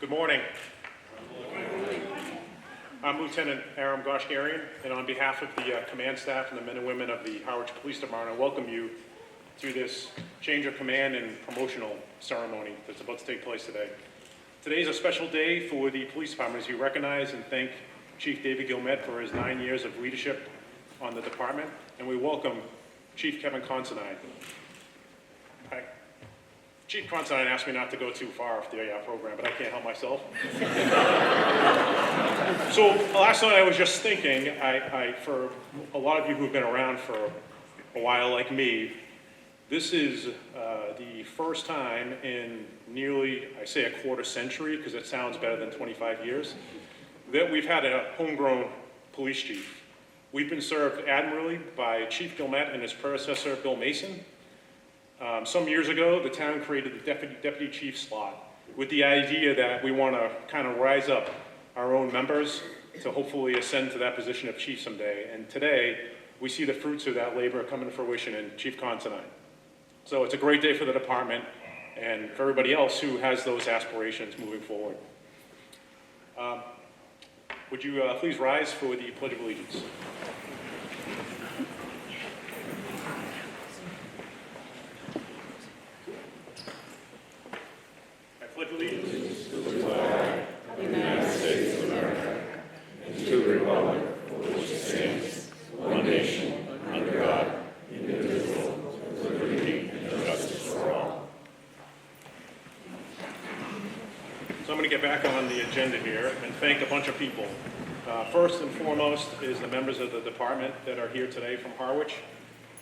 Good morning. I'm Lieutenant Aram Goshgarian, and on behalf of the command staff and the men and women of the Harwich Police Department, I welcome you to this change of command and promotional ceremony that's about to take place today. Today is a special day for the police department as we recognize and thank Chief David Gilmet for his 9 years of leadership on the department, and we welcome Chief Kevin Considine. Chief Considine asked me not to go too far off the program, but I can't help myself. So last night I was just thinking, for a lot of you who've been around for a while like me, this is the first time in nearly, I say a quarter century, because it sounds better than 25 years, that we've had a homegrown police chief. We've been served admirably by Chief Gilmet and his predecessor, Bill Mason. Some years ago, the town created the deputy chief slot with the idea that we want to kind of rise up our own members to hopefully ascend to that position of chief someday. And today, we see the fruits of that labor come to fruition in Chief Considine. So it's a great day for the department and for everybody else who has those aspirations moving forward. Would you please rise for the Pledge of Allegiance? I pledge allegiance to the flag of the United States of America and to the republic for which it stands, one nation, under God, indivisible, with liberty and justice for all. So I'm going to get back on the agenda here and thank a bunch of people. First and foremost is the members of the department that are here today from Harwich.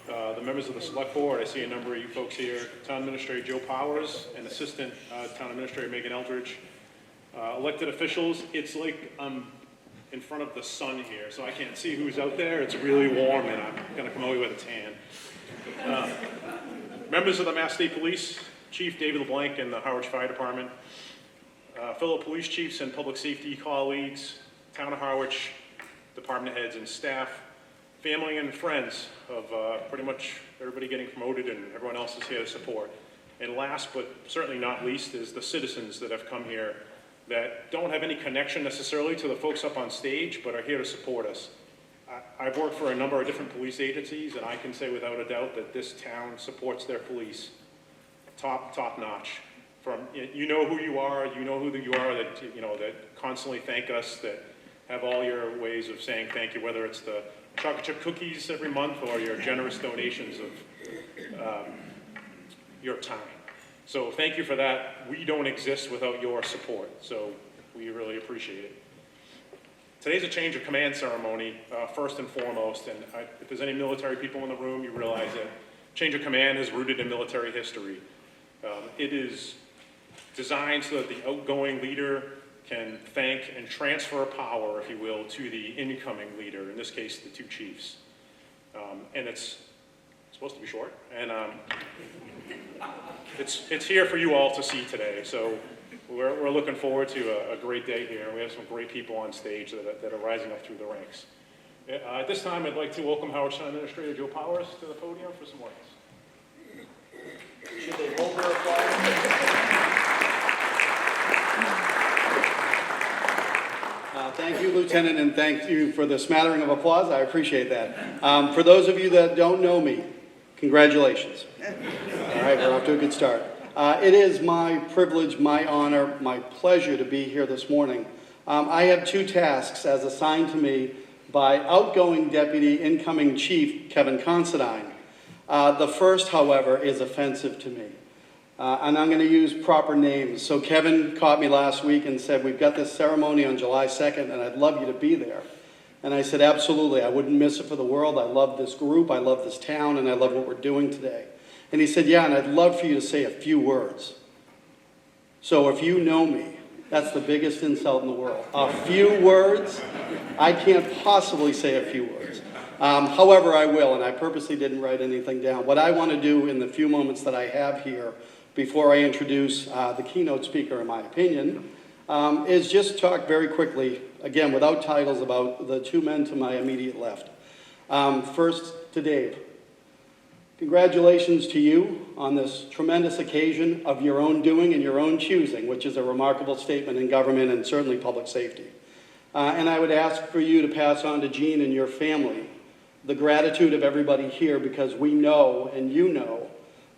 The members of the select board, I see a number of you folks here. Town Administrator Joe Powers and Assistant Town Administrator Megan Eldridge. Elected officials, it's like I'm in front of the sun here, so I can't see who's out there. It's really warm and I'm gonna come away with a tan. Members of the Mass State Police, Chief David LeBlanc and the Harwich Fire Department, fellow police chiefs and public safety colleagues, Town of Harwich, department heads and staff, family and friends of pretty much everybody getting promoted and everyone else is here to support. And last but certainly not least is the citizens that have come here that don't have any connection necessarily to the folks up on stage, but are here to support us. I've worked for a number of different police agencies, and I can say without a doubt that this town supports their police top notch. From, you know who you are that, that constantly thank us, that have all your ways of saying thank you, whether it's the chocolate chip cookies every month or your generous donations of your time. So thank you for that. We don't exist without your support, so we really appreciate it. Today's a change of command ceremony, first and foremost, and if there's any military people in the room, you realize that change of command is rooted in military history. It is designed so that the outgoing leader can thank and transfer power, if you will, to the incoming leader, in this case, the two chiefs. And it's supposed to be short, and it's here for you all to see today. So we're looking forward to a great day here. We have some great people on stage that are rising up through the ranks. At this time, I'd like to welcome Harwich Town Administrator Joe Powers to the podium for some words. Should they hold their applause? Thank you, Lieutenant, and thank you for the smattering of applause. I appreciate that. For those of you that don't know me, congratulations. All right, we're off to a good start. It is my privilege, my honor, my pleasure to be here this morning. I have two tasks as assigned to me by outgoing Deputy Incoming Chief Kevin Considine. The first, however, is offensive to me. And I'm going to use proper names. So Kevin caught me last week and said, we've got this ceremony on July 2nd, and I'd love you to be there. And I said, absolutely, I wouldn't miss it for the world. I love this group, I love this town, and I love what we're doing today. And he said, yeah, and I'd love for you to say a few words. So if you know me, that's the biggest insult in the world. A few words? I can't possibly say a few words. However, I will, and I purposely didn't write anything down. What I want to do in the few moments that I have here before I introduce the keynote speaker, in my opinion, is just talk very quickly, again, without titles, about the two men to my immediate left. First, to Dave. Congratulations to you on this tremendous occasion of your own doing and your own choosing, which is a remarkable statement in government and certainly public safety. And I would ask for you to pass on to Jean and your family the gratitude of everybody here, because we know, and you know,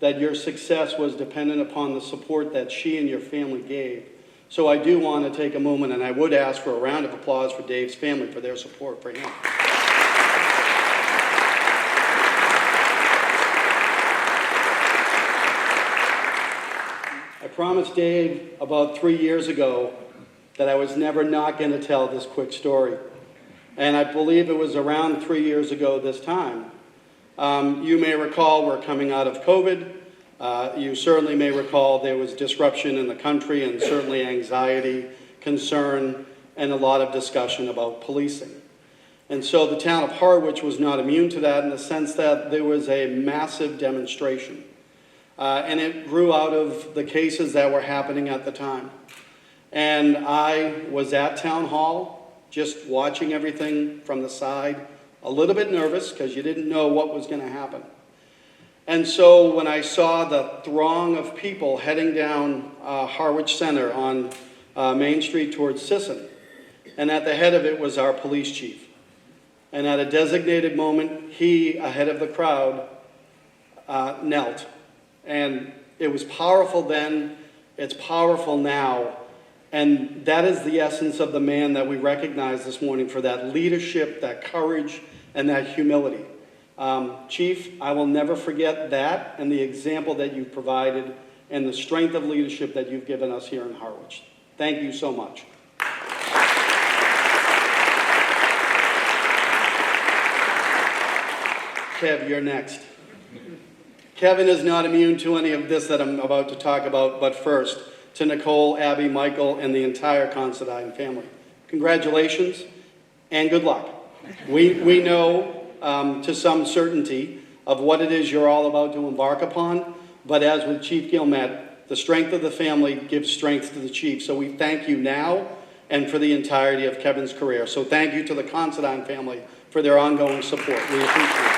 that your success was dependent upon the support that she and your family gave. So I do want to take a moment, and I would ask for a round of applause for Dave's family for their support for him. I promised Dave about 3 years ago that I was never not going to tell this quick story. And I believe it was around 3 years ago this time. You may recall we're coming out of COVID. You certainly may recall there was disruption in the country and certainly anxiety, concern, and a lot of discussion about policing. And so the town of Harwich was not immune to that in the sense that there was a massive demonstration. And it grew out of the cases that were happening at the time. And I was at town hall, just watching everything from the side, a little bit nervous because you didn't know what was going to happen. And so when I saw the throng of people heading down Harwich Center on Main Street towards Sisson, and at the head of it was our police chief. And at a designated moment, he, ahead of the crowd, knelt. And it was powerful then, it's powerful now. And that is the essence of the man that we recognize this morning for that leadership, that courage, and that humility. Chief, I will never forget that and the example that you've provided and the strength of leadership that you've given us here in Harwich. Thank you so much. Kev, you're next. Kevin is not immune to any of this that I'm about to talk about, but first, to Nicole, Abby, Michael, and the entire Considine family. Congratulations and good luck. We know to some certainty of what it is you're all about to embark upon, but as with Chief Gilmet, the strength of the family gives strength to the chief. So we thank you now and for the entirety of Kevin's career. So thank you to the Considine family for their ongoing support. We appreciate it.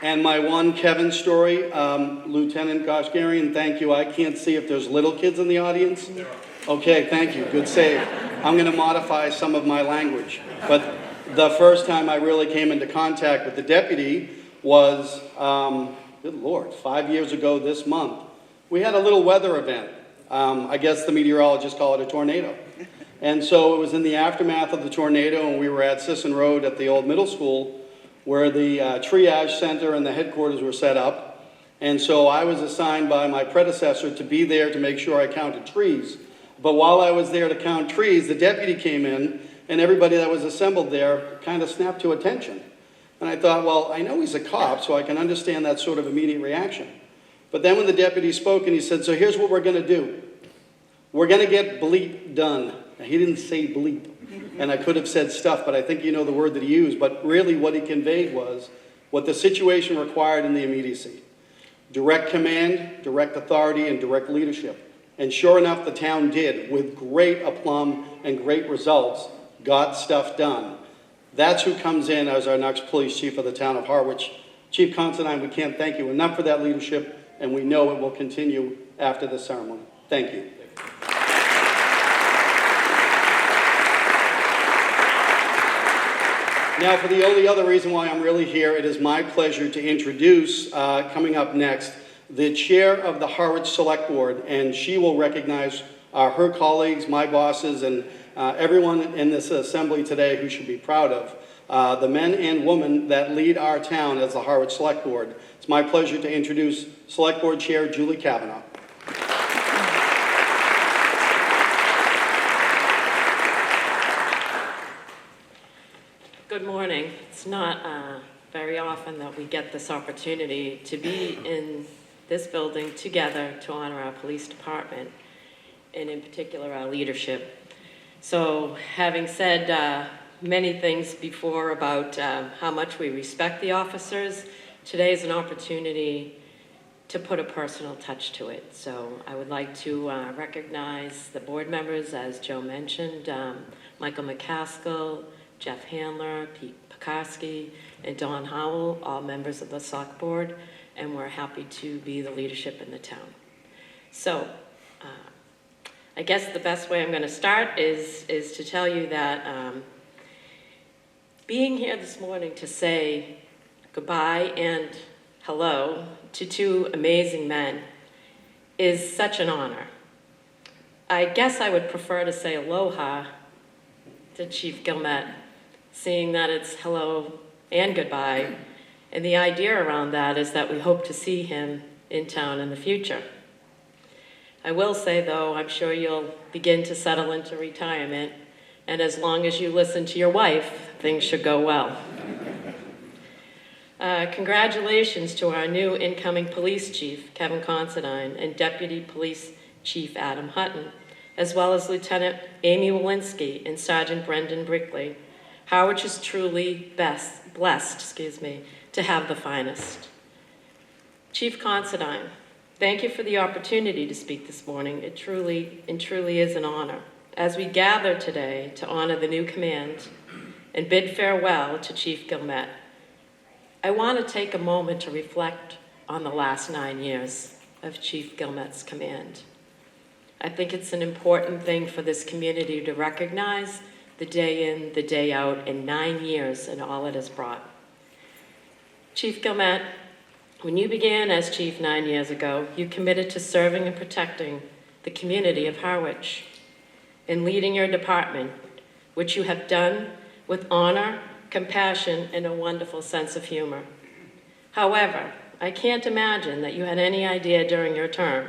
And my one Kevin story, Lieutenant Goshgarian, thank you. I can't see if there's little kids in the audience. Okay, thank you. Good save. I'm going to modify some of my language. But the first time I really came into contact with the deputy was, good Lord, 5 years ago this month. We had a little weather event. I guess the meteorologists call it a tornado. And so it was in the aftermath of the tornado, and we were at Sisson Road at the old middle school, where the triage center and the headquarters were set up. And so I was assigned by my predecessor to be there to make sure I counted trees. But while I was there to count trees, the deputy came in, and everybody that was assembled there kind of snapped to attention. And I thought, well, I know he's a cop, so I can understand that sort of immediate reaction. But then when the deputy spoke and he said, so here's what we're going to do. We're going to get bleep done. Now, he didn't say bleep. And I could have said stuff, but I think you know the word that he used. But really what he conveyed was what the situation required in the immediacy. Direct command, direct authority, and direct leadership. And sure enough, the town did, with great aplomb and great results, got stuff done. That's who comes in as our next police chief of the town of Harwich. Chief Considine, we can't thank you enough for that leadership, and we know it will continue after the ceremony. Thank you. Now, for the only other reason why I'm really here, it is my pleasure to introduce, coming up next, the chair of the Harwich Select Board, and she will recognize her colleagues, my bosses, and everyone in this assembly today who should be proud of, the men and women that lead our town as the Harwich Select Board. It's my pleasure to introduce Select Board Chair Julie Kavanaugh. Good morning. It's not very often that we get this opportunity to be in this building together to honor our police department, and in particular our leadership. So having said many things before about how much we respect the officers, today is an opportunity to put a personal touch to it. So I would like to recognize the board members, as Joe mentioned, Michael McCaskill, Jeff Handler, Pete Pekarski, and Don Howell, all members of the Select Board, and we're happy to be the leadership in the town. So, I guess the best way I'm going to start is to tell you that being here this morning to say goodbye and hello to two amazing men is such an honor. I guess I would prefer to say aloha to Chief Gilmet, seeing that it's hello and goodbye, and the idea around that is that we hope to see him in town in the future. I will say, though, I'm sure you'll begin to settle into retirement, and as long as you listen to your wife, things should go well. Congratulations to our new incoming police chief, Kevin Considine, and Deputy Police Chief Adam Hutton, as well as Lieutenant Amy Walensky and Sergeant Brendan Brickley. Harwich is truly blessed to have the finest. Chief Considine, thank you for the opportunity to speak this morning. It truly is an honor. As we gather today to honor the new command and bid farewell to Chief Gilmet, I want to take a moment to reflect on the last 9 years of Chief Gilmet's command. I think it's an important thing for this community to recognize the day in, the day out, and 9 years and all it has brought. Chief Gilmet, when you began as chief 9 years ago, you committed to serving and protecting the community of Harwich and leading your department, which you have done with honor, compassion, and a wonderful sense of humor. However, I can't imagine that you had any idea during your term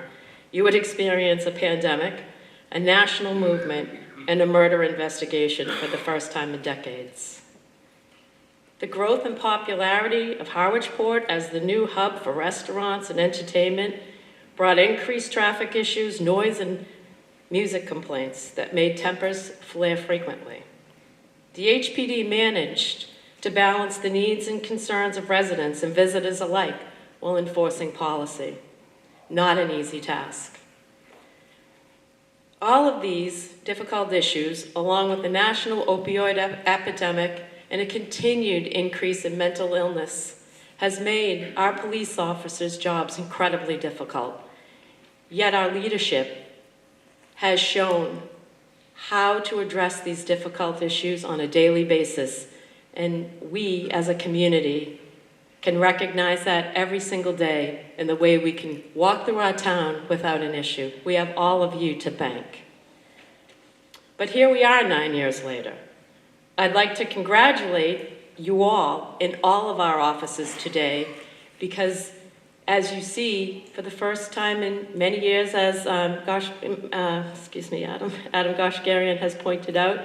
you would experience a pandemic, a national movement, and a murder investigation for the first time in decades. The growth and popularity of Harwichport as the new hub for restaurants and entertainment brought increased traffic issues, noise, and music complaints that made tempers flare frequently. The HPD managed to balance the needs and concerns of residents and visitors alike while enforcing policy. Not an easy task. All of these difficult issues, along with the national opioid epidemic and a continued increase in mental illness, has made our police officers' jobs incredibly difficult. Yet our leadership has shown how to address these difficult issues on a daily basis, and we as a community can recognize that every single day in the way we can walk through our town without an issue. We have all of you to thank. But here we are 9 years later. I'd like to congratulate you all in all of our offices today because, as you see, for the first time in many years, as Adam Goshgarian has pointed out,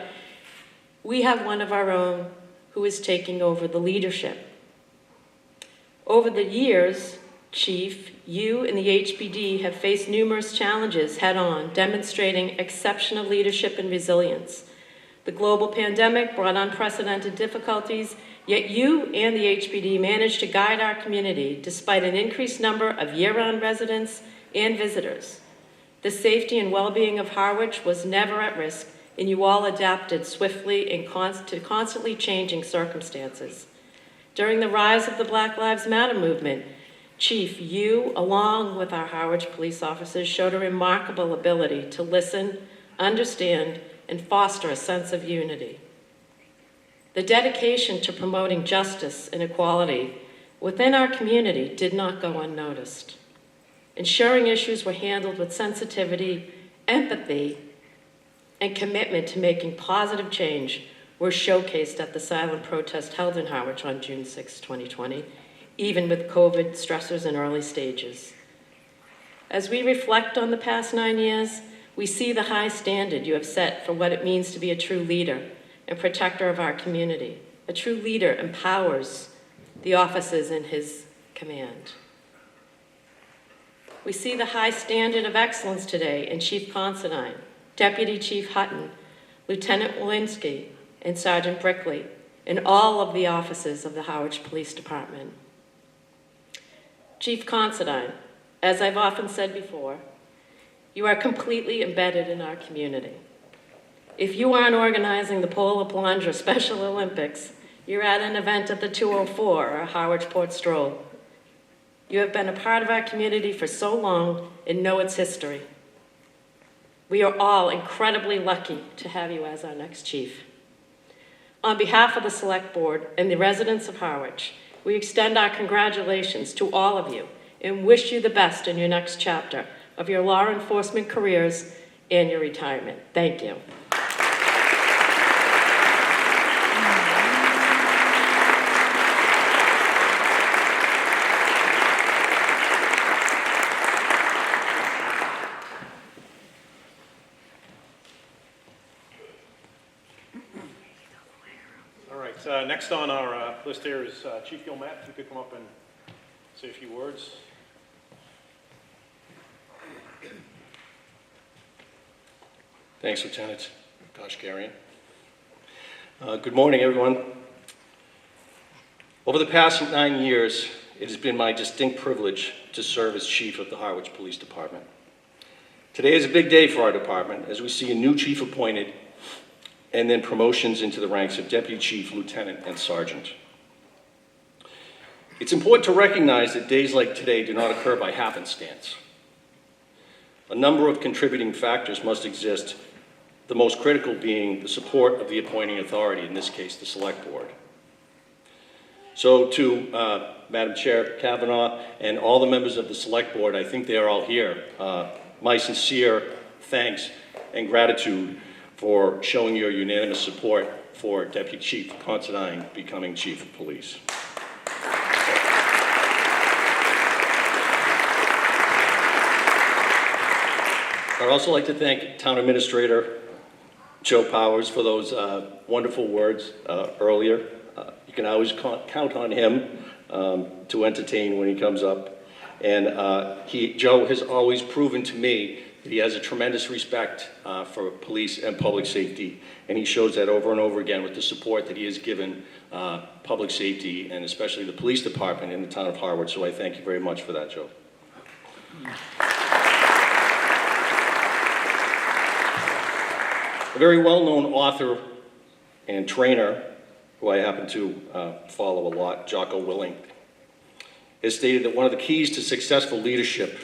we have one of our own who is taking over the leadership. Over the years, Chief, you and the HPD have faced numerous challenges head-on, demonstrating exceptional leadership and resilience. The global pandemic brought unprecedented difficulties, yet you and the HPD managed to guide our community despite an increased number of year-round residents and visitors. The safety and well-being of Harwich was never at risk, and you all adapted swiftly and to constantly changing circumstances. During the rise of the Black Lives Matter movement, Chief, you, along with our Harwich police officers, showed a remarkable ability to listen, understand, and foster a sense of unity. The dedication to promoting justice and equality within our community did not go unnoticed. Ensuring issues were handled with sensitivity, empathy, and commitment to making positive change were showcased at the silent protest held in Harwich on June 6, 2020, even with COVID stressors in early stages. As we reflect on the past 9 years, we see the high standard you have set for what it means to be a true leader and protector of our community. A true leader empowers the officers in his command. We see the high standard of excellence today in Chief Considine, Deputy Chief Hutton, Lieutenant Walensky, and Sergeant Brickley, and all of the officers of the Harwich Police Department. Chief Considine, as I've often said before, you are completely embedded in our community. If you aren't organizing the polar plunge or Special Olympics, you're at an event at the 204 or Harwich Port Stroll. You have been a part of our community for so long and know its history. We are all incredibly lucky to have you as our next chief. On behalf of the Select Board and the residents of Harwich, we extend our congratulations to all of you and wish you the best in your next chapter of your law enforcement careers and your retirement. Thank you. Next on our list here is Chief Gilmet. If you could come up and say a few words. Thanks, Lieutenant Kashgarian. Good morning, everyone. Over the past 9 years, it has been my distinct privilege to serve as chief of the Harwich Police Department. Today is a big day for our department as we see a new chief appointed and then promotions into the ranks of deputy chief, lieutenant, and sergeant. It's important to recognize that days like today do not occur by happenstance. A number of contributing factors must exist, the most critical being the support of the appointing authority, in this case, the Select Board. So to Madam Chair Kavanaugh and all the members of the Select Board, I think they are all here, my sincere thanks and gratitude for showing your unanimous support for Deputy Chief Considine becoming Chief of Police. I'd also like to thank Town Administrator Joe Powers for those wonderful words earlier. You can always count on him to entertain when he comes up. And Joe has always proven to me that he has a tremendous respect for police and public safety, and he shows that over and over again with the support that he has given public safety and especially the police department in the town of Harwich. So I thank you very much for that, Joe. A very well-known author and trainer, who I happen to follow a lot, Jocko Willing, has stated that one of the keys to successful leadership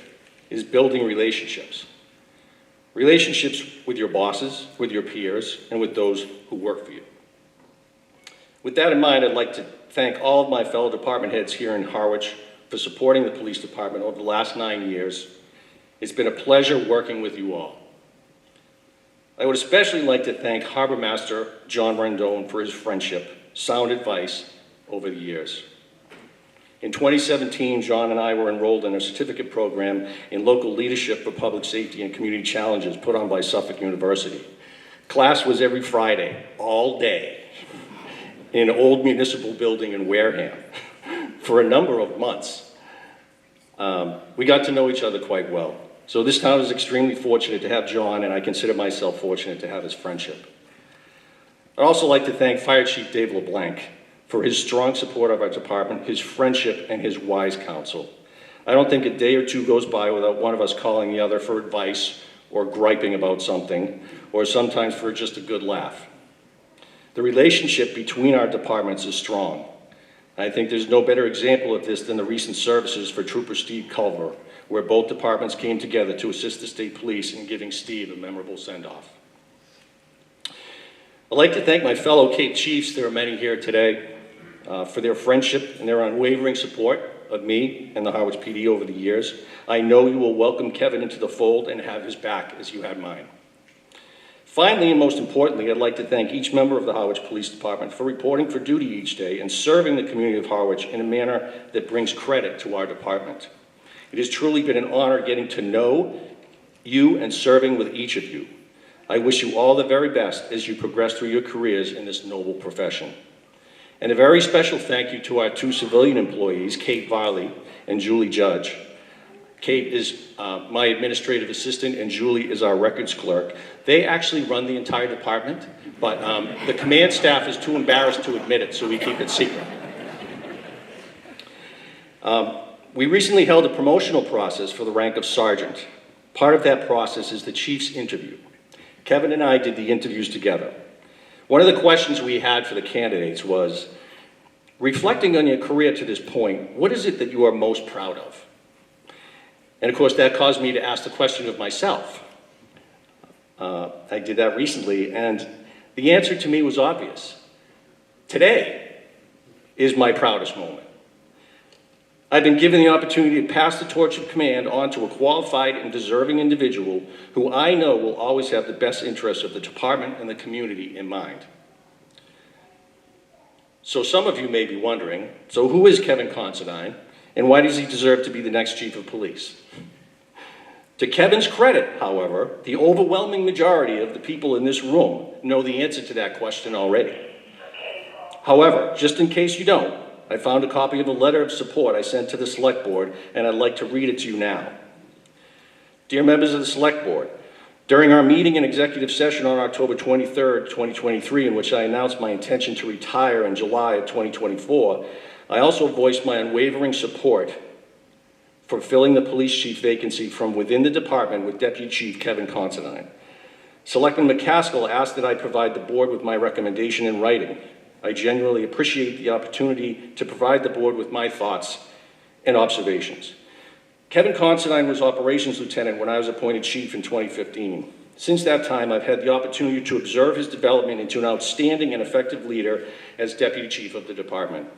is building relationships. Relationships with your bosses, with your peers, and with those who work for you. With that in mind, I'd like to thank all of my fellow department heads here in Harwich for supporting the police department over the last 9 years. It's been a pleasure working with you all. I would especially like to thank Harbor Master John Rendon for his friendship, sound advice over the years. In 2017, John and I were enrolled in a certificate program in local leadership for public safety and community challenges put on by Suffolk University. Class was every Friday, all day, in an old municipal building in Wareham for a number of months. We got to know each other quite well. So this town is extremely fortunate to have John, and I consider myself fortunate to have his friendship. I'd also like to thank Fire Chief Dave LeBlanc for his strong support of our department, his friendship, and his wise counsel. I don't think a day or two goes by without one of us calling the other for advice or griping about something, or sometimes for just a good laugh. The relationship between our departments is strong. I think there's no better example of this than the recent services for Trooper Steve Culver, where both departments came together to assist the state police in giving Steve a memorable send-off. I'd like to thank my fellow Cape Chiefs, there are many here today, for their friendship and their unwavering support of me and the Harwich PD over the years. I know you will welcome Kevin into the fold and have his back as you had mine. Finally, and most importantly, I'd like to thank each member of the Harwich Police Department for reporting for duty each day and serving the community of Harwich in a manner that brings credit to our department. It has truly been an honor getting to know you and serving with each of you. I wish you all the very best as you progress through your careers in this noble profession. And a very special thank you to our two civilian employees, Kate Varley and Julie Judge. Kate is my administrative assistant and Julie is our records clerk. They actually run the entire department, but the command staff is too embarrassed to admit it, so we keep it secret. We recently held a promotional process for the rank of sergeant. Part of that process is the chief's interview. Kevin and I did the interviews together. One of the questions we had for the candidates was, reflecting on your career to this point, what is it that you are most proud of? And of course, that caused me to ask the question of myself. I did that recently, and the answer to me was obvious. Today is my proudest moment. I've been given the opportunity to pass the torch of command on to a qualified and deserving individual who I know will always have the best interests of the department and the community in mind. So some of you may be wondering, so who is Kevin Considine, and why does he deserve to be the next chief of police? To Kevin's credit, however, the overwhelming majority of the people in this room know the answer to that question already. However, just in case you don't, I found a copy of a letter of support I sent to the Select Board, and I'd like to read it to you now. Dear members of the Select Board, during our meeting and executive session on October 23rd, 2023, in which I announced my intention to retire in July of 2024, I also voiced my unwavering support for filling the police chief vacancy from within the department with Deputy Chief Kevin Considine. Selectman McCaskill asked that I provide the board with my recommendation in writing. I genuinely appreciate the opportunity to provide the board with my thoughts and observations. Kevin Considine was operations lieutenant when I was appointed chief in 2015. Since that time, I've had the opportunity to observe his development into an outstanding and effective leader as deputy chief of the department.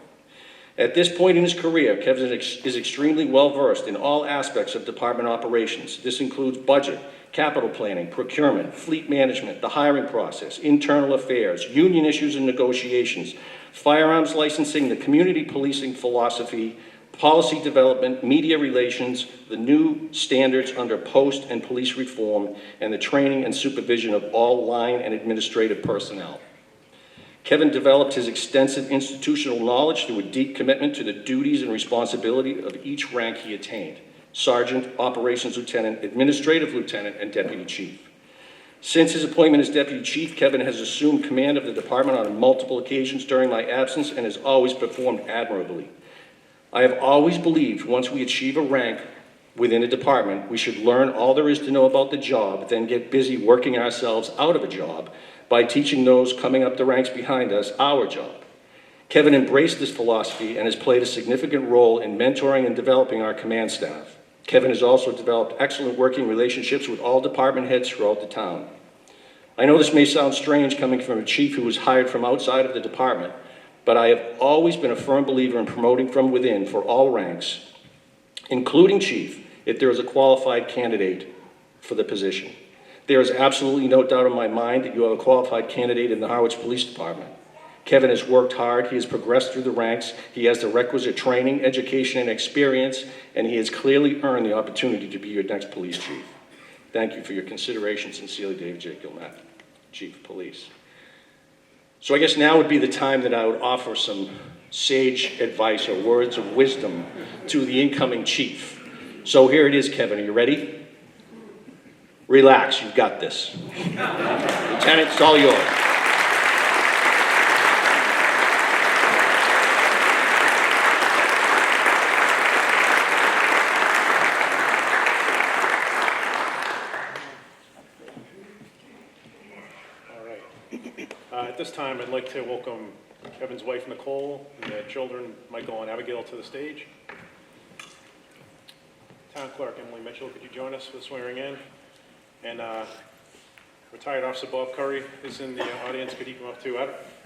At this point in his career, Kevin is extremely well-versed in all aspects of department operations. This includes budget, capital planning, procurement, fleet management, the hiring process, internal affairs, union issues and negotiations, firearms licensing, the community policing philosophy, policy development, media relations, the new standards under post and police reform, and the training and supervision of all line and administrative personnel. Kevin developed his extensive institutional knowledge through a deep commitment to the duties and responsibility of each rank he attained: sergeant, operations lieutenant, administrative lieutenant, and deputy chief. Since his appointment as deputy chief, Kevin has assumed command of the department on multiple occasions during my absence and has always performed admirably. I have always believed once we achieve a rank within a department, we should learn all there is to know about the job, then get busy working ourselves out of a job by teaching those coming up the ranks behind us our job. Kevin embraced this philosophy and has played a significant role in mentoring and developing our command staff. Kevin has also developed excellent working relationships with all department heads throughout the town. I know this may sound strange coming from a chief who was hired from outside of the department, but I have always been a firm believer in promoting from within for all ranks, including chief, if there is a qualified candidate for the position. There is absolutely no doubt in my mind that you have a qualified candidate in the Harwich Police Department. Kevin has worked hard, he has progressed through the ranks, he has the requisite training, education, and experience, and he has clearly earned the opportunity to be your next police chief. Thank you for your consideration. Sincerely, David J. Gilmet, Chief of Police. So I guess now would be the time that I would offer some sage advice or words of wisdom to the incoming chief. So here it is, Kevin. Are you ready? Relax, you've got this. Lieutenant, it's all yours. All right. At this time, I'd like to welcome Kevin's wife, Nicole, and their children, Michael and Abigail, to the stage. Town Clerk Emily Mitchell, could you join us for the swearing in? And retired Officer Bob Curry is in the audience. Could he come up too?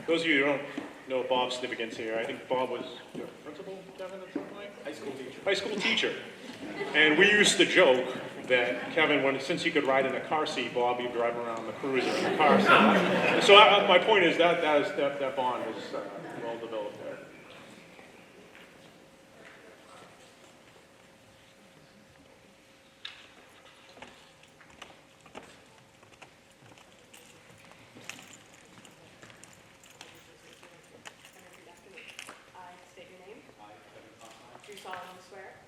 Those of you who don't know Bob's significance here, I think Bob was your principal, Kevin, at some point? High school teacher. High school teacher. And we used to joke that Kevin, since he could ride in a car seat, Bob, you'd drive around the cruiser in the car seat. So my point is that bond is well developed there. Do solemnly swear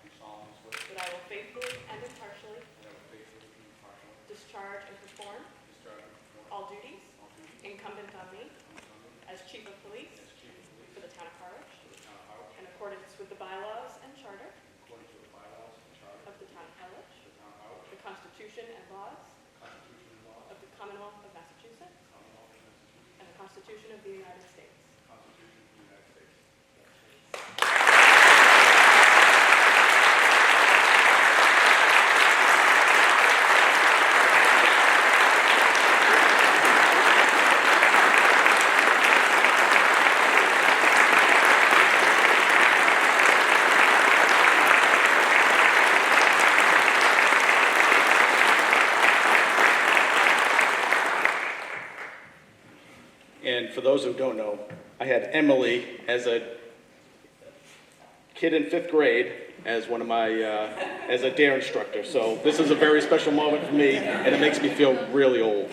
that I will faithfully and impartially discharge and perform all duties incumbent on me as Chief of Police for the town of Harwich in accordance with the bylaws and charter of the town of Harwich, the Constitution and laws of the Commonwealth of Constitution of the United States. And for those who don't know, I had Emily as a kid in 5th grade as one of my, as a dare instructor. So this is a very special moment for me, and it makes me feel really old.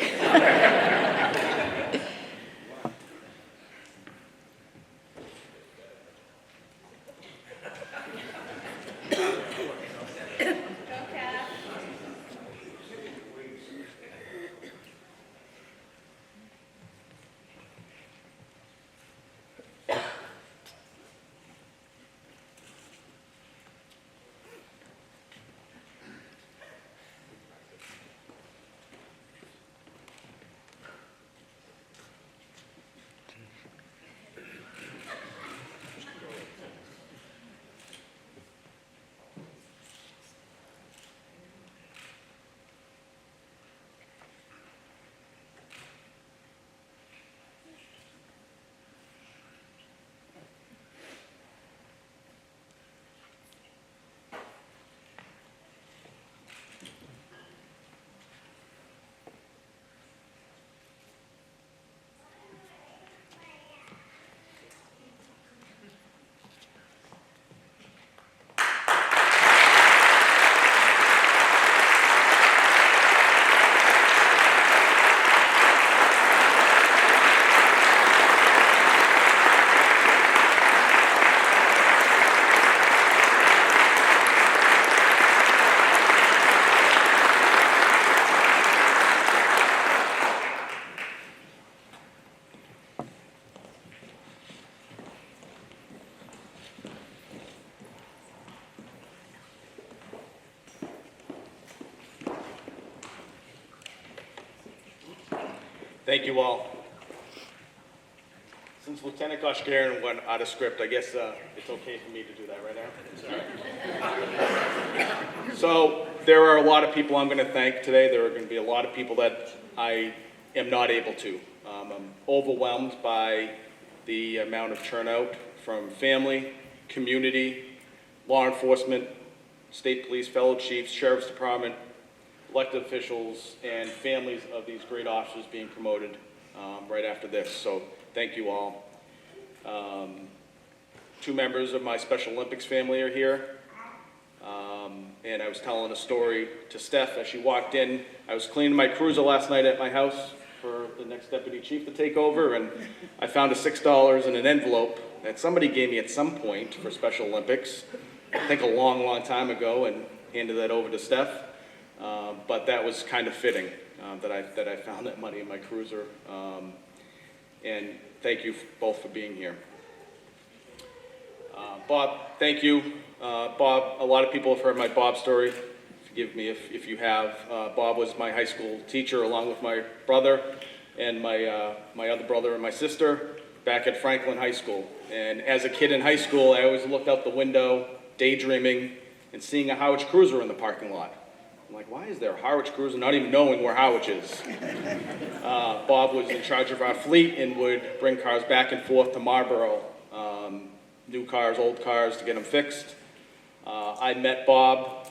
Thank you all. Since Lieutenant Goshgarian went out of script, I guess it's okay for me to do that right now. So there are a lot of people I'm going to thank today. There are going to be a lot of people that I am not able to. I'm overwhelmed by the amount of turnout from family, community, law enforcement, state police, fellow chiefs, sheriff's department, elected officials, and families of these great officers being promoted right after this. So thank you all. 2 members of my Special Olympics family are here. And I was telling a story to Steph as she walked in. I was cleaning my cruiser last night at my house for the next deputy chief to take over, and I found a $6 in an envelope that somebody gave me at some point for Special Olympics, I think a long, long time ago, and handed that over to Steph. But that was kind of fitting that I found that money in my cruiser. And thank you both for being here. Bob, thank you. Bob, a lot of people have heard my Bob story. Forgive me if you have. Bob was my high school teacher along with my brother and my other brother and my sister back at Franklin High School. And as a kid in high school, I always looked out the window, daydreaming, and seeing a Harwich cruiser in the parking lot. I'm like, why is there a Harwich cruiser, not even knowing where Harwich is? Bob was in charge of our fleet and would bring cars back and forth to Marlboro, new cars, old cars, to get them fixed. I met Bob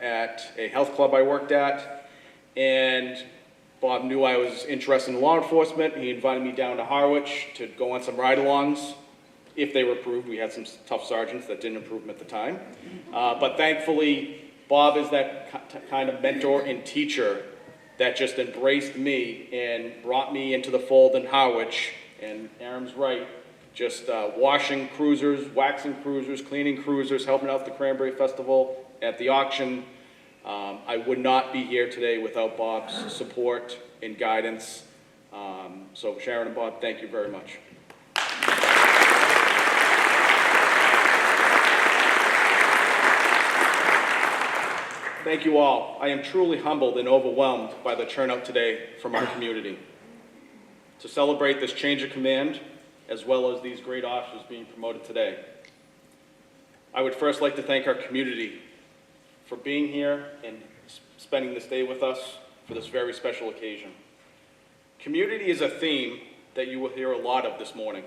at a health club I worked at, and Bob knew I was interested in law enforcement. He invited me down to Harwich to go on some ride-alongs, if they were approved. We had some tough sergeants that didn't approve them at the time. But thankfully, Bob is that kind of mentor and teacher that just embraced me and brought me into the fold in Harwich. And Aaron's right, just washing cruisers, waxing cruisers, cleaning cruisers, helping out the Cranberry Festival at the auction. I would not be here today without Bob's support and guidance. So Sharon and Bob, thank you very much. Thank you all. I am truly humbled and overwhelmed by the turnout today from our community. to celebrate this change of command, as well as these great officers being promoted today. I would first like to thank our community for being here and spending this day with us for this very special occasion. Community is a theme that you will hear a lot of this morning.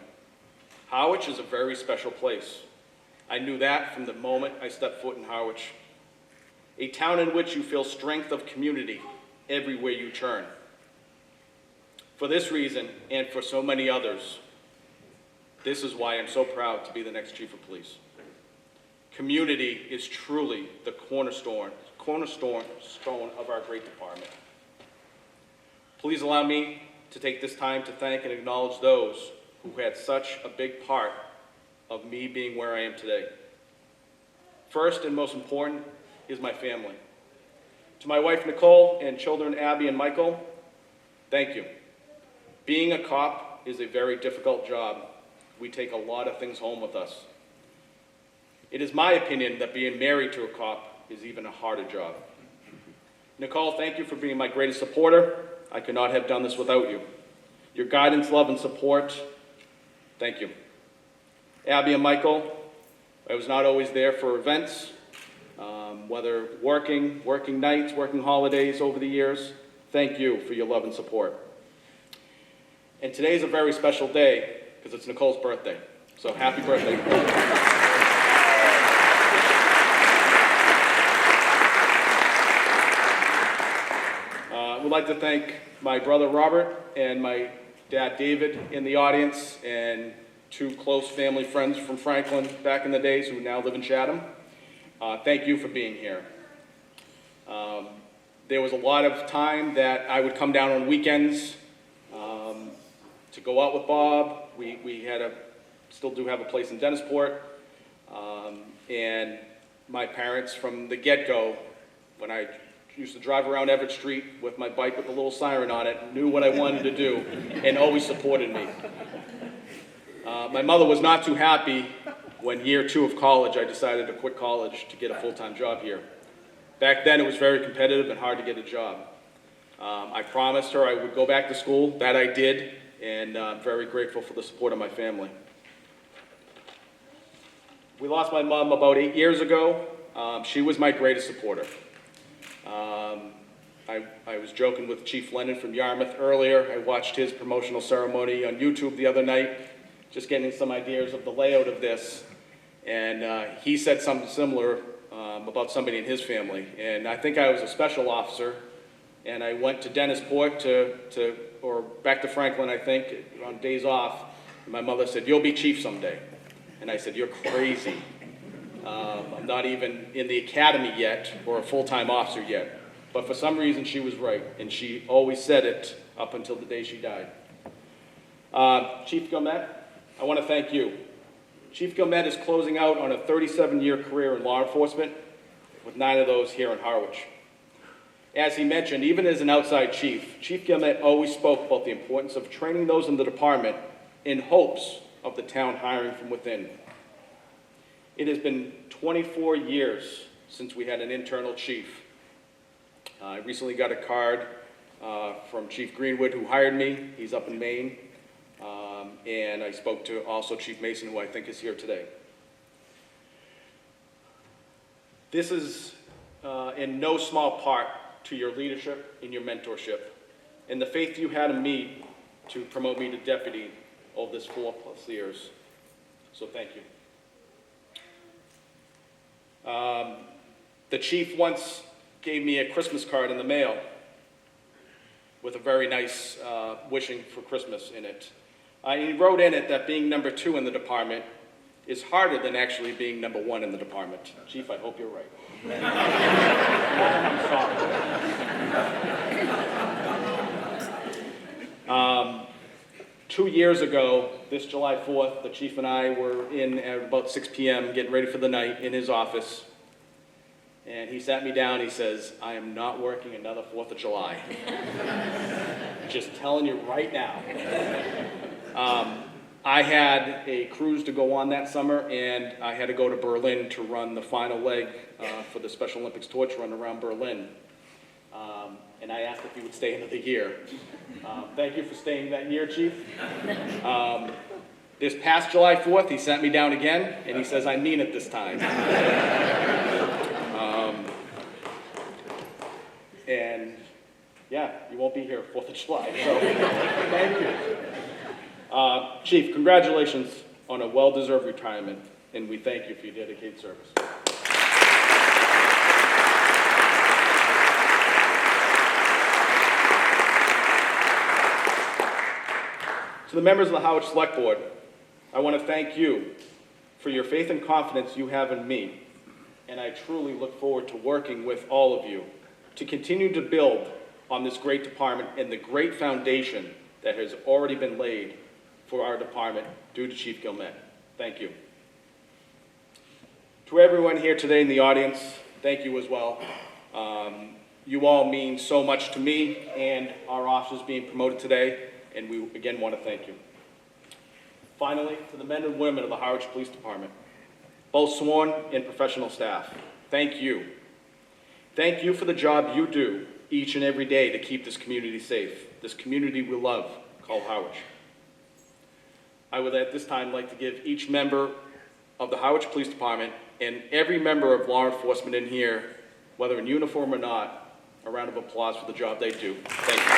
Harwich is a very special place. I knew that from the moment I stepped foot in Harwich. A town in which you feel strength of community everywhere you turn. For this reason, and for so many others, this is why I'm so proud to be the next Chief of Police. Community is truly the cornerstone of our great department. Please allow me to take this time to thank and acknowledge those who had such a big part of me being where I am today. First and most important is my family. To my wife, Nicole, and children, Abby and Michael, thank you. Being a cop is a very difficult job. We take a lot of things home with us. It is my opinion that being married to a cop is even a harder job. Nicole, thank you for being my greatest supporter. I could not have done this without you. Your guidance, love, and support, thank you. Abby and Michael, I was not always there for events, whether working nights, working holidays over the years. Thank you for your love and support. And today's a very special day because it's Nicole's birthday. So happy birthday, Nicole. I would like to thank my brother Robert and my dad David in the audience, and two close family friends from Franklin back in the days who now live in Chatham. Thank you for being here. There was a lot of time that I would come down on weekends to go out with Bob. We still do have a place in Dennisport. And my parents from the get-go, when I used to drive around Everett Street with my bike with a little siren on it, knew what I wanted to do and always supported me. My mother was not too happy when year 2 of college I decided to quit college to get a full-time job here. Back then it was very competitive and hard to get a job. I promised her I would go back to school. That I did, and I'm very grateful for the support of my family. We lost my mom about 8 years ago. She was my greatest supporter. I was joking with Chief Lennon from Yarmouth earlier. I watched his promotional ceremony on YouTube the other night, just getting some ideas of the layout of this. And he said something similar about somebody in his family. And I think I was a special officer, and I went to Dennisport or back to Franklin, I think, on days off. And my mother said, "You'll be chief someday." And I said, "You're crazy. I'm not even in the academy yet or a full-time officer yet." But for some reason, she was right, and she always said it up until the day she died. Chief Gilmet, I want to thank you. Chief Gilmet is closing out on a 37-year career in law enforcement, with 9 of those here in Harwich. As he mentioned, even as an outside chief, Chief Gilmet always spoke about the importance of training those in the department in hopes of the town hiring from within. It has been 24 years since we had an internal chief. I recently got a card from Chief Greenwood, who hired me. He's up in Maine. And I spoke to also Chief Mason, who I think is here today. This is in no small part to your leadership and your mentorship, and the faith you had in me to promote me to deputy over this 4+ years. So thank you. The chief once gave me a Christmas card in the mail with a very nice wishing for Christmas in it. He wrote in it that being number 2 in the department is harder than actually being number 1 in the department. Chief, I hope you're right. I'm sorry. 2 years ago, this July 4th, the chief and I were in at about 6 p.m. getting ready for the night in his office. And he sat me down, he says, "I am not working another 4th of July. Just telling you right now." I had a cruise to go on that summer, and I had to go to Berlin to run the final leg for the Special Olympics torch run around Berlin. and I asked if he would stay another year. Thank you for staying that year, Chief. This past July 4th, he sent me down again, and he says, I mean it this time. And yeah, you won't be here 4th of July, so thank you. Chief, congratulations on a well-deserved retirement, and we thank you for your dedicated service. To the members of the Harwich Select Board, I want to thank you for your faith and confidence you have in me, and I truly look forward to working with all of you to continue to build on this great department and the great foundation that has already been laid for our department due to Chief Gilmet. Thank you. To everyone here today in the audience, thank you as well. You all mean so much to me and our officers being promoted today, and we again want to thank you. Finally, to the men and women of the Harwich Police Department, both sworn and professional staff, thank you. Thank you for the job you do each and every day to keep this community safe, this community we love called Harwich. I would at this time like to give each member of the Harwich Police Department and every member of law enforcement in here, whether in uniform or not, a round of applause for the job they do. Thank you.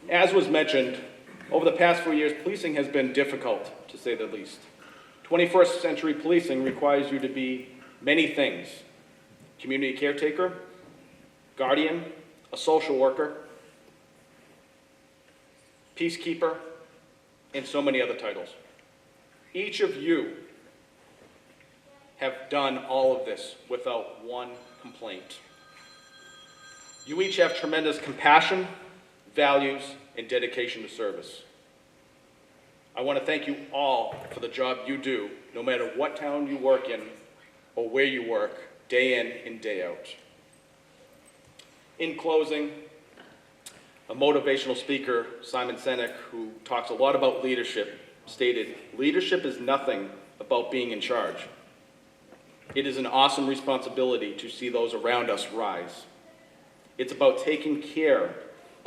As was mentioned, over the past 4 years, policing has been difficult, to say the least. 21st century policing requires you to be many things: community caretaker, guardian, a social worker, peacekeeper, and so many other titles. Each of you have done all of this without one complaint. You each have tremendous compassion, values, and dedication to service. I want to thank you all for the job you do, no matter what town you work in or where you work, day in and day out. In closing, a motivational speaker, Simon Sinek, who talks a lot about leadership, stated, "Leadership is nothing about being in charge. It is an awesome responsibility to see those around us rise. It's about taking care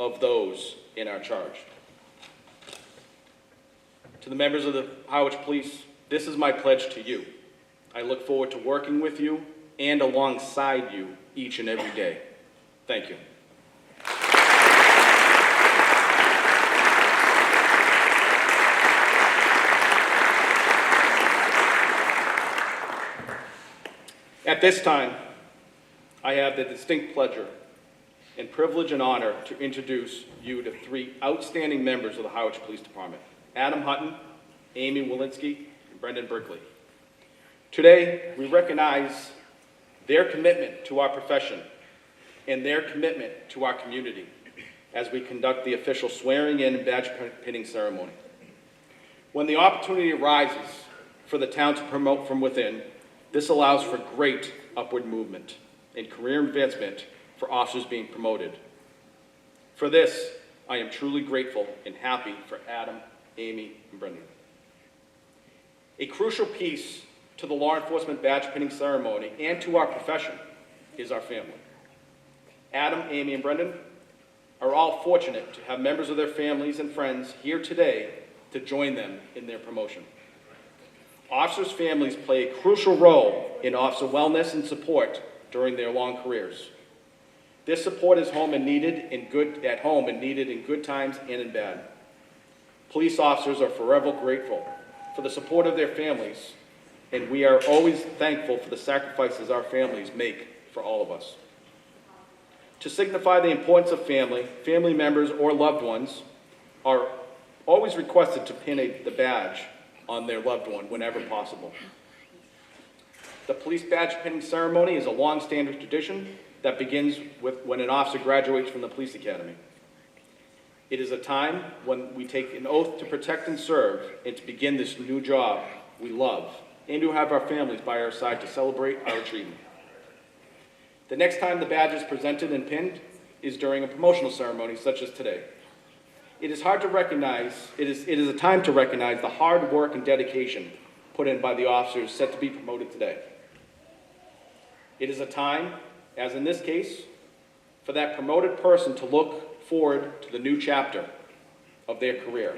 of those in our charge." To the members of the Harwich Police, this is my pledge to you. I look forward to working with you and alongside you each and every day. Thank you. At this time, I have the distinct pleasure and privilege and honor to introduce you to three outstanding members of the Harwich Police Department: Adam Hutton, Amy Walensky, and Brendan Berkeley. Today, we recognize their commitment to our profession and their commitment to our community as we conduct the official swearing-in and badge pinning ceremony. When the opportunity arises for the town to promote from within, this allows for great upward movement and career advancement for officers being promoted. For this, I am truly grateful and happy for Adam, Amy, and Brendan. A crucial piece to the law enforcement badge pinning ceremony and to our profession is our family. Adam, Amy, and Brendan are all fortunate to have members of their families and friends here today to join them in their promotion. Officers' families play a crucial role in officer wellness and support during their long careers. This support is at home and needed in good times and in bad. Police officers are forever grateful for the support of their families, and we are always thankful for the sacrifices our families make for all of us. To signify the importance of family members or loved ones are always requested to pin the badge on their loved one whenever possible. The police badge pinning ceremony is a long-standing tradition that begins with when an officer graduates from the police academy. It is a time when we take an oath to protect and serve and to begin this new job we love, and to have our families by our side to celebrate our achievement. The next time the badge is presented and pinned is during a promotional ceremony such as today. It is hard to recognize, it is a time to recognize the hard work and dedication put in by the officers set to be promoted today. It is a time, as in this case, for that promoted person to look forward to the new chapter of their career.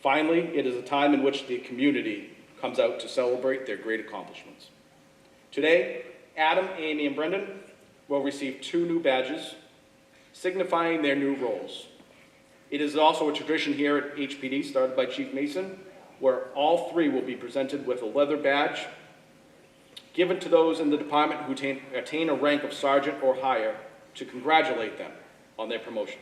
Finally, it is a time in which the community comes out to celebrate their great accomplishments. Today, Adam, Amy, and Brendan will receive 2 new badges, signifying their new roles. It is also a tradition here at HPD, started by Chief Mason, where all 3 will be presented with a leather badge given to those in the department who attain a rank of sergeant or higher to congratulate them on their promotion.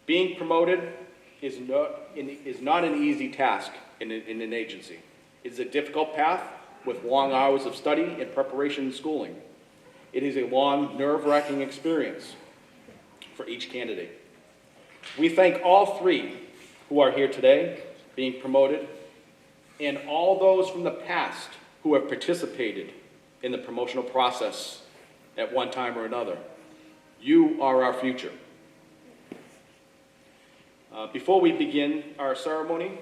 Being promoted is not an easy task in an agency. It is a difficult path with long hours of study and preparation and schooling. It is a long, nerve-wracking experience for each candidate. We thank all 3 who are here today being promoted and all those from the past who have participated in the promotional process at one time or another. You are our future. Before we begin our ceremony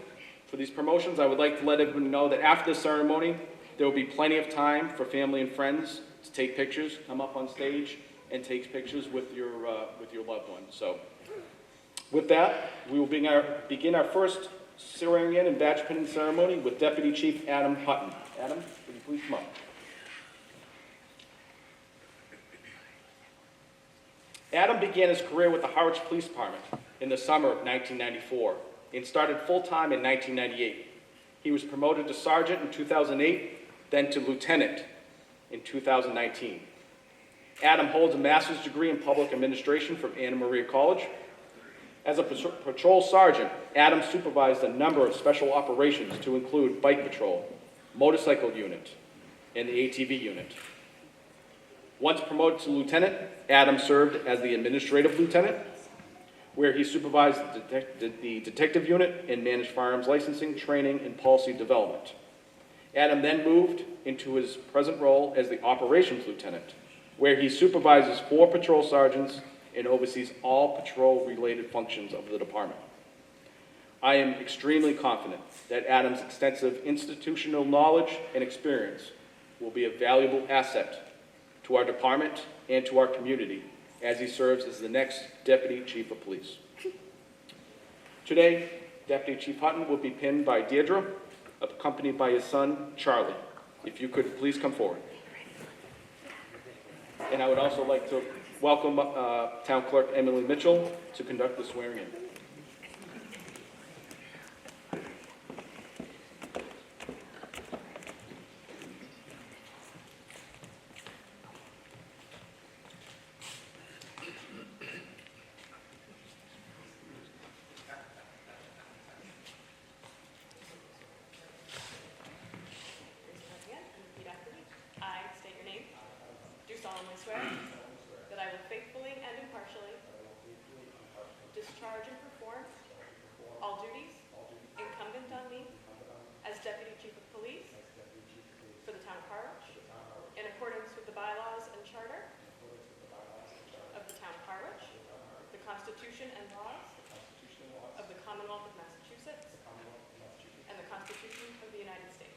for these promotions, I would like to let everyone know that after the ceremony, there will be plenty of time for family and friends to take pictures, come up on stage, and take pictures with your loved ones. So, with that, we will begin our first swearing in and badge pinning ceremony with Deputy Chief Adam Hutton. Adam, would you please come up? Adam began his career with the Harwich Police Department in the summer of 1994 and started full-time in 1998. He was promoted to sergeant in 2008, then to lieutenant in 2019. Adam holds a master's degree in public administration from Anna Maria College. As a patrol sergeant, Adam supervised a number of special operations to include bike patrol, motorcycle unit, and the ATV unit. Once promoted to lieutenant, Adam served as the administrative lieutenant, where he supervised the detective unit and managed firearms licensing, training, and policy development. Adam then moved into his present role as the operations lieutenant, where he supervises 4 patrol sergeants and oversees all patrol-related functions of the department. I am extremely confident that Adam's extensive institutional knowledge and experience will be a valuable asset to our department and to our community as he serves as the next Deputy Chief of Police. Today, Deputy Chief Hutton will be pinned by Deirdre, accompanied by his son, Charlie. If you could please come forward. And I would also like to welcome Town Clerk Emily Mitchell to conduct the swearing in. solemnly swear that I will faithfully and impartially discharge and perform all duties incumbent on me as Deputy Chief of Police for the town of Harwich in accordance with the bylaws and charter of the town of Harwich, the Constitution and laws of the Commonwealth of Massachusetts, and the Constitution of the United States.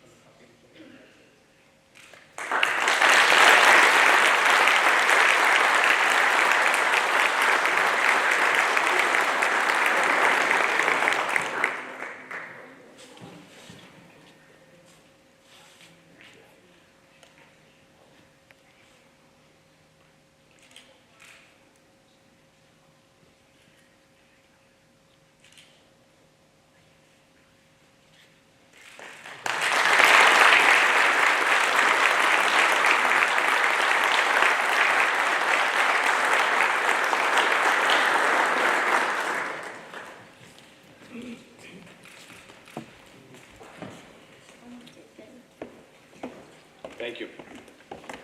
Thank you.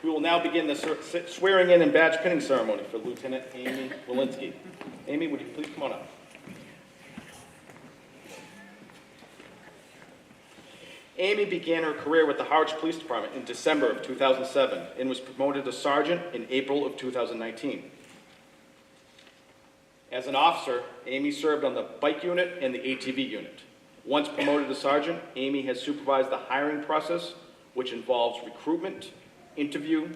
We will now begin the swearing in and badge pinning ceremony for Lieutenant Amy Walensky. Amy, would you please come on up? Amy began her career with the Harwich Police Department in December of 2007 and was promoted to sergeant in April of 2019. As an officer, Amy served on the bike unit and the ATV unit. Once promoted to sergeant, Amy has supervised the hiring process, which involves recruitment, interview,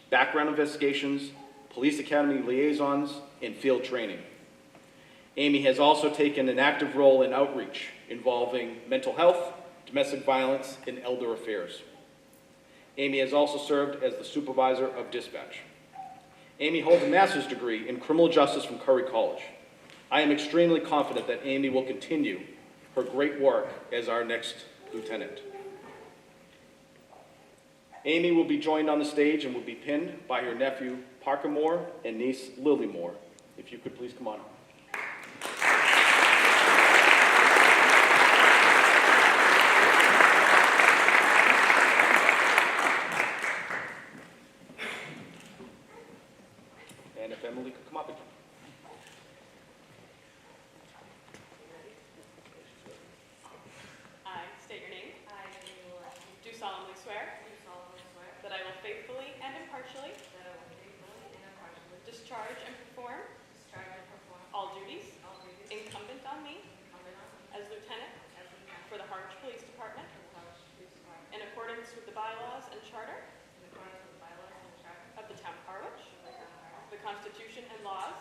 background investigations, police academy liaisons, and field training. Amy has also taken an active role in outreach involving mental health, domestic violence, and elder affairs. Amy has also served as the supervisor of dispatch. Amy holds a master's degree in criminal justice from Curry College. I am extremely confident that Amy will continue her great work as our next lieutenant. Amy will be joined on the stage and will be pinned by her nephew, Parker Moore, and niece, Lily Moore. If you could please come on up. And if Emily could come up again. I state your name. I, Amy Willett, do solemnly swear that I will faithfully and impartially discharge and perform all duties incumbent on me as lieutenant for the Harwich Police Department in accordance with the bylaws and charter of the town of Harwich, the Constitution and laws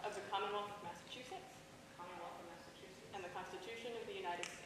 of the Commonwealth of Massachusetts, and the Constitution of the United States.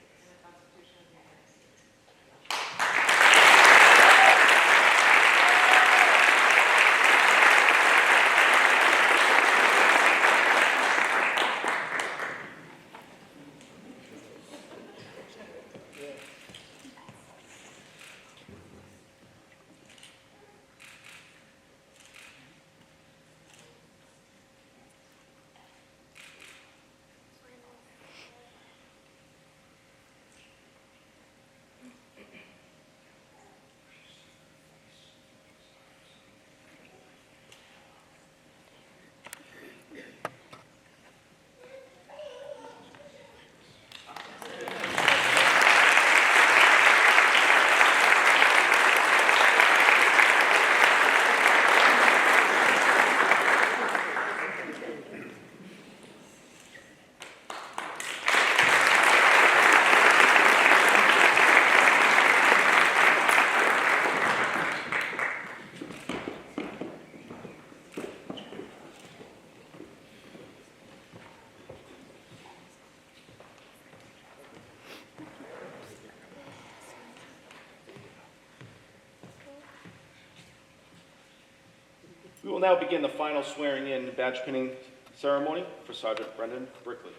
We will now begin the final swearing-in and badge pinning ceremony for Sergeant Brendan Brickley.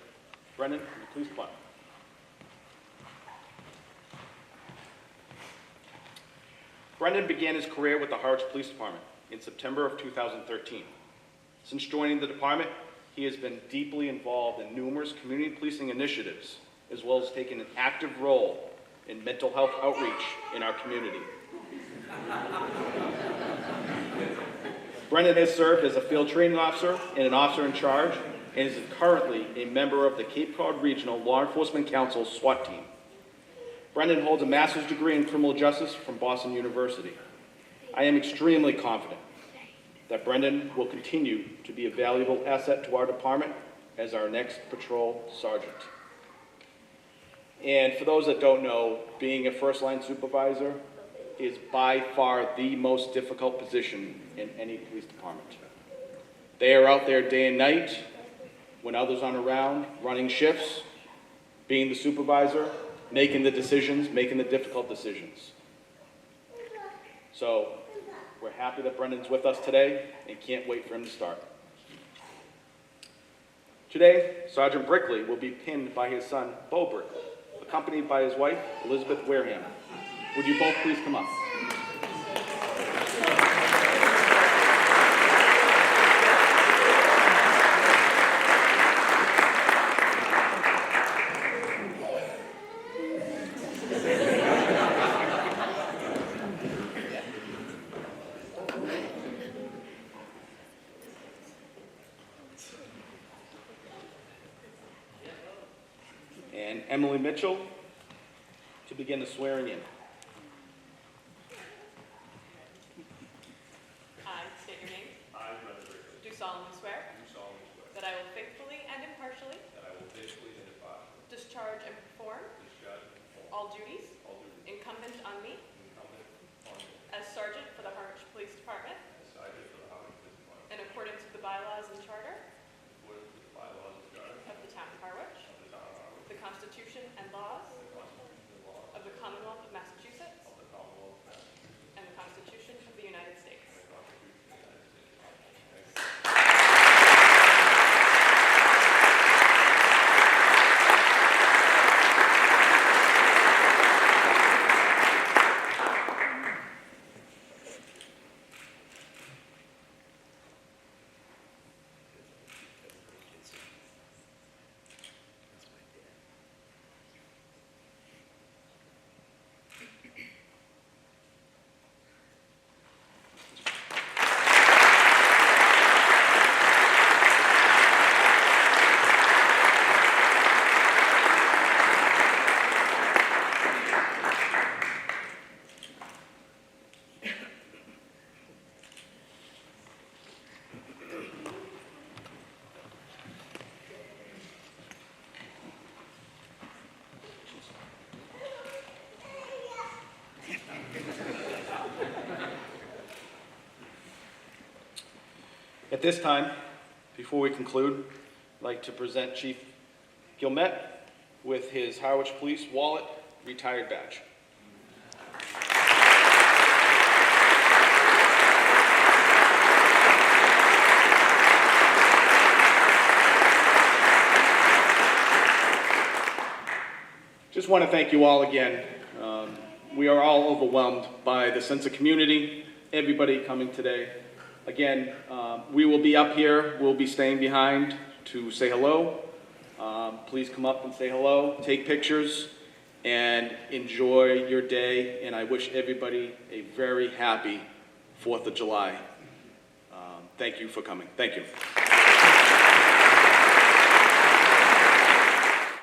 Brendan, will you please come up? Brendan began his career with the Harwich Police Department in September of 2013. Since joining the department, he has been deeply involved in numerous community policing initiatives, as well as taking an active role in mental health outreach in our community. Brendan has served as a field training officer and an officer in charge, and is currently a member of the Cape Cod Regional Law Enforcement Council SWAT team. Brendan holds a master's degree in criminal justice from Boston University. I am extremely confident that Brendan will continue to be a valuable asset to our department as our next patrol sergeant. And for those that don't know, being a first-line supervisor is by far the most difficult position in any police department. They are out there day and night when others aren't around, running shifts, being the supervisor, making the decisions, making the difficult decisions. So we're happy that Brendan's with us today and can't wait for him to start. Today, Sergeant Brickley will be pinned by his son, Bo Brickley, accompanied by his wife, Elizabeth Wareham. Would you both please come up? And Emily Mitchell to begin the swearing in. I state your name. I, Brendan Brickley. Do solemnly swear. That I Constitution and laws of the Commonwealth of Massachusetts and the Constitution of the United States. At this time, before we conclude, I'd like to present Chief Gilmet with his Harwich Police Wallet Retired Badge. Just want to thank you all again. We are all overwhelmed by the sense of community, everybody coming today. Again, we will be up here, we'll be staying behind to say hello. Please come up and say hello, take pictures, and enjoy your day. And I wish everybody a very happy 4th of July. Thank you for coming. Thank you.